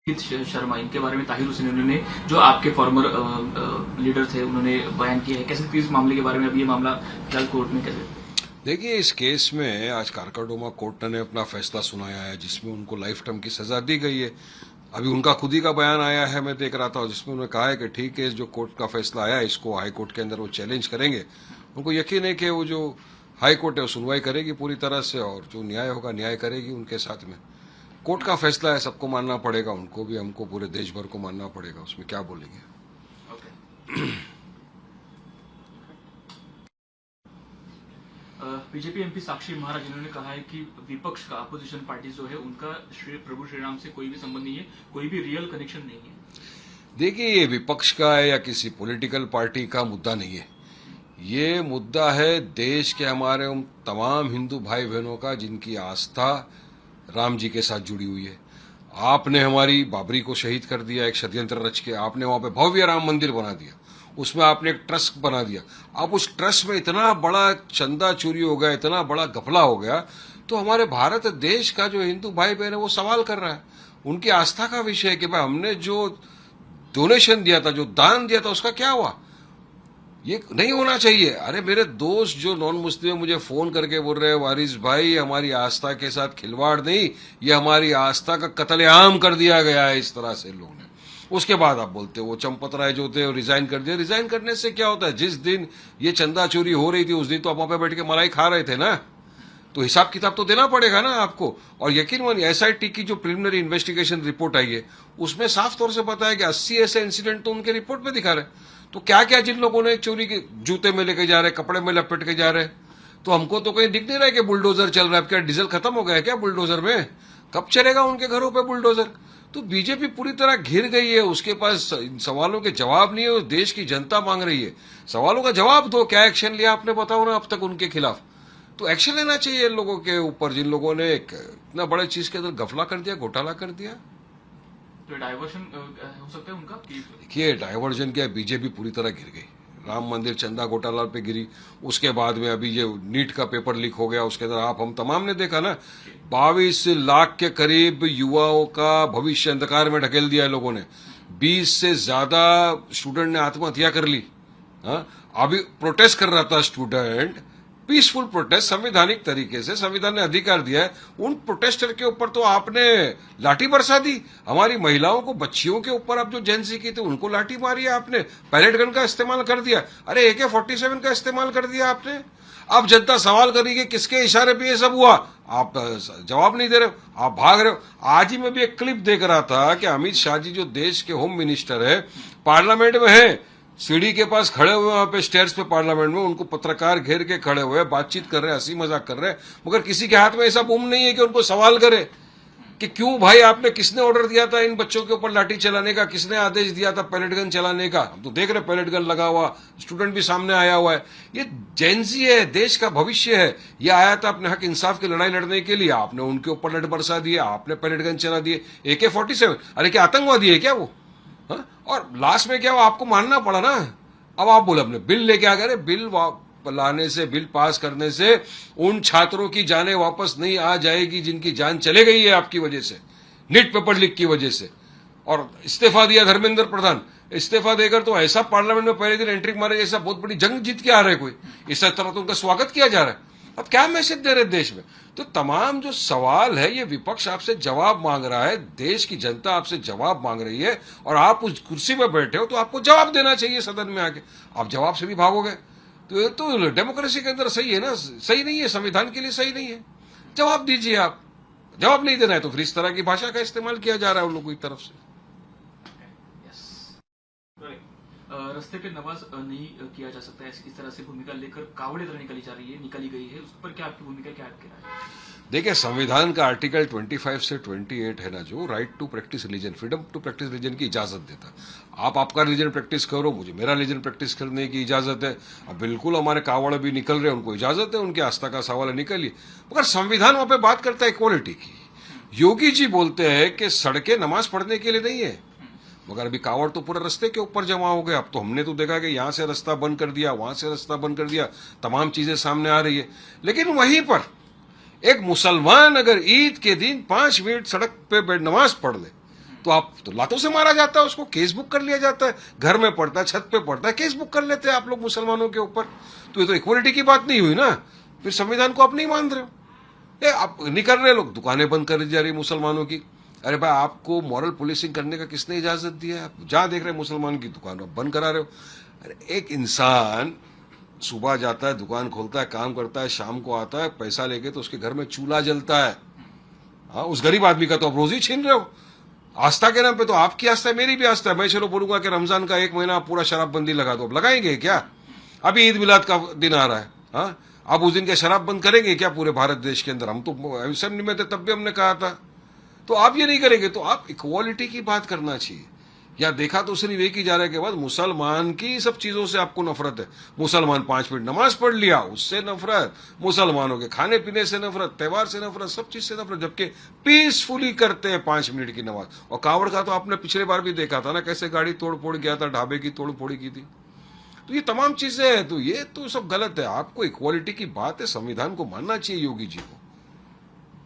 शर्मा इनके बारे में ताहिर हुसैन उन्होंने जो आपके फॉर्मर लीडर थे उन्होंने बयान किया है, कैसे इस मामले के बारे में अभी ये मामला फिलहाल कोर्ट में कैसे? देखिए, इस केस में आज कारकाडोमा कोर्ट ने अपना फैसला सुनाया है जिसमें उनको लाइफ टाइम की सजा दी गई है। अभी उनका खुद ही का बयान आया है, मैं देख रहा था, जिसमें उन्होंने कहा है कि ठीक है, जो कोर्ट का फैसला आया है इसको हाई कोर्ट के अंदर वो चैलेंज करेंगे। उनको यकीन है कि वो जो हाई कोर्ट है वो सुनवाई करेगी पूरी तरह से, और जो न्याय होगा न्याय करेगी उनके साथ में। कोर्ट का फैसला है, सबको मानना पड़ेगा, उनको भी हमको पूरे देश भर को मानना पड़ेगा, उसमें क्या बोलेंगे। बीजेपी एमपी साक्षी महाराज इन्होंने कहा है कि विपक्ष का अपोजिशन पार्टी जो है उनका प्रभु श्री राम से कोई भी संबंध नहीं है, कोई भी रियल कनेक्शन नहीं है। देखिए, ये विपक्ष का है या किसी पॉलिटिकल पार्टी का मुद्दा नहीं है, ये मुद्दा है देश के हमारे उन तमाम हिंदू भाई बहनों का जिनकी आस्था राम जी के साथ जुड़ी हुई है। आपने हमारी बाबरी को शहीद कर दिया, एक षड्यंत्र रच के आपने वहां पे भव्य राम मंदिर बना दिया, उसमें आपने एक ट्रस्ट बना दिया। अब उस ट्रस्ट में इतना बड़ा चंदा चोरी हो गया, इतना बड़ा घपला हो गया, तो हमारे भारत देश का जो हिंदू भाई बहन है वो सवाल कर रहा है। उनकी आस्था का विषय है कि भाई हमने जो डोनेशन दिया था, जो दान दिया था, उसका क्या हुआ। ये नहीं होना चाहिए। अरे मेरे दोस्त जो नॉन मुस्लिम मुझे फोन करके बोल रहे हैं, वारिस भाई हमारी आस्था के साथ खिलवाड़ नहीं, ये हमारी आस्था का कत्लेआम कर दिया गया है इस तरह से लोगों ने। उसके बाद आप बोलते हो वो चंपत राय जो थे रिजाइन कर दिया। रिजाइन करने से क्या होता है, जिस दिन ये चंदा चोरी हो रही थी उस दिन तो आप वहां पे बैठ के मलाई खा रहे थे ना, तो हिसाब किताब तो देना पड़ेगा ना आपको। और यकीन मानिए एसआईटी की जो प्रिलिमिनरी इन्वेस्टिगेशन रिपोर्ट आई है उसमें साफ तौर से बताया कि 80 ऐसे इंसिडेंट तो उनके रिपोर्ट में दिखा रहे। तो क्या क्या जिन लोगों ने चोरी के जूते में लेके जा रहे, कपड़े में लपेट के जा रहे, तो हमको तो कहीं दिख नहीं रहा है कि बुलडोजर चल रहा है। क्या डीजल खत्म हो गया है क्या बुलडोजर में? कब चलेगा उनके घरों पे बुलडोजर? तो बीजेपी पूरी तरह घिर गई है, उसके पास सवालों के जवाब नहीं है। देश की जनता मांग रही है सवालों का जवाब दो। क्या एक्शन लिया आपने, बताओ ना अब तक उनके खिलाफ। तो एक्शन लेना चाहिए इन लोगों के ऊपर जिन लोगों ने इतना बड़े चीज के अंदर गफला कर दिया, घोटाला कर दिया। तो डाइवर्शन हो सकता है उनका। देखिए, डाइवर्जन क्या, बीजेपी पूरी तरह गिर गई। राम मंदिर चंदा घोटाला पे गिरी, उसके बाद में अभी ये नीट का पेपर लीक हो गया, उसके अंदर आप हम तमाम ने देखा ना, 22 लाख के करीब युवाओं का भविष्य अंधकार में ढकेल दिया है लोगों ने। 20 से ज्यादा स्टूडेंट ने आत्महत्या कर ली। हाँ, अभी प्रोटेस्ट कर रहा था स्टूडेंट, पीसफुल प्रोटेस्ट, संवैधानिक तरीके से, संविधान ने अधिकार दिया है। उन प्रोटेस्टर के ऊपर तो आपने लाठी बरसा दी। हमारी महिलाओं को, बच्चियों के ऊपर आप जो जेंसी की थी उनको लाठी मारी आपने, पैलेट गन का इस्तेमाल कर दिया, अरे AK-47 का इस्तेमाल कर दिया आपने। अब जनता सवाल करेगी किसके इशारे पे ये सब हुआ, आप जवाब नहीं दे रहे हो, आप भाग रहे हो। आज ही मैं भी एक क्लिप देख रहा था कि अमित शाह जी जो देश के होम मिनिस्टर है, पार्लियामेंट में है, सीढ़ी के पास खड़े हुए वहां पे स्टेयर्स पे पार्लियामेंट में, उनको पत्रकार घेर के खड़े हुए बातचीत कर रहे हैं, हंसी मजाक कर रहे हैं, मगर किसी के हाथ में ऐसा बूम नहीं है कि उनको सवाल करे कि क्यों भाई आपने, किसने ऑर्डर दिया था इन बच्चों के ऊपर लाठी चलाने का, किसने आदेश दिया था पैलेट गन चलाने का। हम तो देख रहे पैलेट गन लगा हुआ, स्टूडेंट भी सामने आया हुआ है। ये जेंजी है, देश का भविष्य है। ये आया था अपने हक इंसाफ की लड़ाई लड़ने के लिए, आपने उनके ऊपर लठ बरसा दिया, आपने पैलेट गन चला दिए, AK-47। अरे क्या आतंकवादी है क्या वो? हा? और लास्ट में क्या वो आपको मानना पड़ा ना। अब आप बोले अपने बिल लेके आ गए, बिल लाने से, बिल पास करने से उन छात्रों की जानें वापस नहीं आ जाएगी जिनकी जान चले गई है आपकी वजह से, नीट पेपर लीक की वजह से। और इस्तीफा दिया धर्मेंद्र प्रधान, इस्तीफा देकर तो ऐसा पार्लियामेंट में पहले दिन एंट्री मारे जैसा बहुत बड़ी जंग जीत के आ रहे कोई, इस तरह तो उनका स्वागत किया जा रहा है। अब क्या मैसेज दे रहे देश में? तो तमाम जो सवाल है ये विपक्ष आपसे जवाब मांग रहा है, देश की जनता आपसे जवाब मांग रही है, और आप उस कुर्सी में बैठे हो तो आपको जवाब देना चाहिए सदन में आके। आप जवाब से भी भागोगे तो ये तो डेमोक्रेसी के अंदर सही है ना? सही नहीं है, संविधान के लिए सही नहीं है। जवाब दीजिए। आप जवाब नहीं देना है तो फिर इस तरह की भाषा का इस्तेमाल किया जा रहा है उन लोगों की तरफ से। रास्ते पे नमाज नहीं किया जा सकता है, इस तरह से भूमिका लेकर कावड़ यात्रा निकाली गई है, उस पर क्या आपकी भूमिका, क्या आपकी राय है? देखिए, संविधान का आर्टिकल 25 से 28 है ना, जो right to practise religion, freedom to practise religion की इजाजत देता है। आप आपका रिलीजन प्रैक्टिस करो, मुझे मेरा रिलीजन प्रैक्टिस करने की इजाजत है। अब बिल्कुल हमारे कावड़ भी निकल रहे हैं, उनको इजाजत है, उनकी आस्था का सवाल है, निकलिए। मगर संविधान वहां पे बात करता है इक्वालिटी की। योगी जी बोलते हैं कि सड़कें नमाज पढ़ने के लिए नहीं है, मगर अभी कावड़ तो पूरे रास्ते के ऊपर जमा हो गए। अब तो हमने तो देखा कि यहां से रास्ता बंद कर दिया, वहां से रास्ता बंद कर दिया, तमाम चीजें सामने आ रही है। लेकिन वहीं पर एक मुसलमान अगर ईद के दिन 5 मिनट सड़क पे नमाज पढ़ ले, तो आप तो लातों से मारा जाता है उसको, केस बुक कर लिया जाता है, घर में पड़ता है, छत पे पड़ता है, केस बुक कर लेते हैं आप लोग मुसलमानों के ऊपर। तो ये तो इक्वलिटी की बात नहीं हुई ना, फिर संविधान को आप नहीं मान रहे हो। ये आप नहीं कर रहे, लोग दुकानें बंद कर दी जा रही मुसलमानों की। अरे भाई, आपको मॉरल पुलिसिंग करने का किसने इजाजत दिया है? आप जहां देख रहे हैं मुसलमान की दुकान आप बंद करा रहे हो। अरे एक इंसान सुबह जाता है, दुकान खोलता है, काम करता है, शाम को आता है पैसा लेके, तो उसके घर में चूल्हा जलता है। हाँ, उस गरीब आदमी का तो आप रोजी छीन रहे हो। आस्था के नाम पे तो आपकी आस्था है, मेरी भी आस्था है। मैं चलो बोलूंगा कि रमजान का 1 महीना आप पूरा शराबबंदी लगा दो, अब लगाएंगे क्या? अभी ईद मिलाद का दिन आ रहा है, हाँ, अब उस दिन क्या शराब बंद करेंगे क्या पूरे भारत देश के अंदर? हम तो असेंबली में थे, तब भी हमने कहा था। तो आप ये नहीं करेंगे, तो आप इक्वालिटी की बात करना चाहिए। या देखा तो सिर्फ एक ही जा रहा है के बाद मुसलमान की सब चीजों से आपको नफरत है। मुसलमान 5 मिनट नमाज पढ़ लिया उससे नफरत, मुसलमानों के खाने पीने से नफरत, त्योहार से नफरत, सब चीज से नफरत, जबकि पीसफुली करते हैं 5 मिनट की नमाज। और कावड़ का तो आपने पिछले बार भी देखा था ना, कैसे गाड़ी तोड़ फोड़ किया था, ढाबे की तोड़ फोड़ी की थी। तो ये तमाम चीजें हैं, तो ये तो सब गलत है। आपको इक्वालिटी की बात है, संविधान को मानना चाहिए योगी जी को।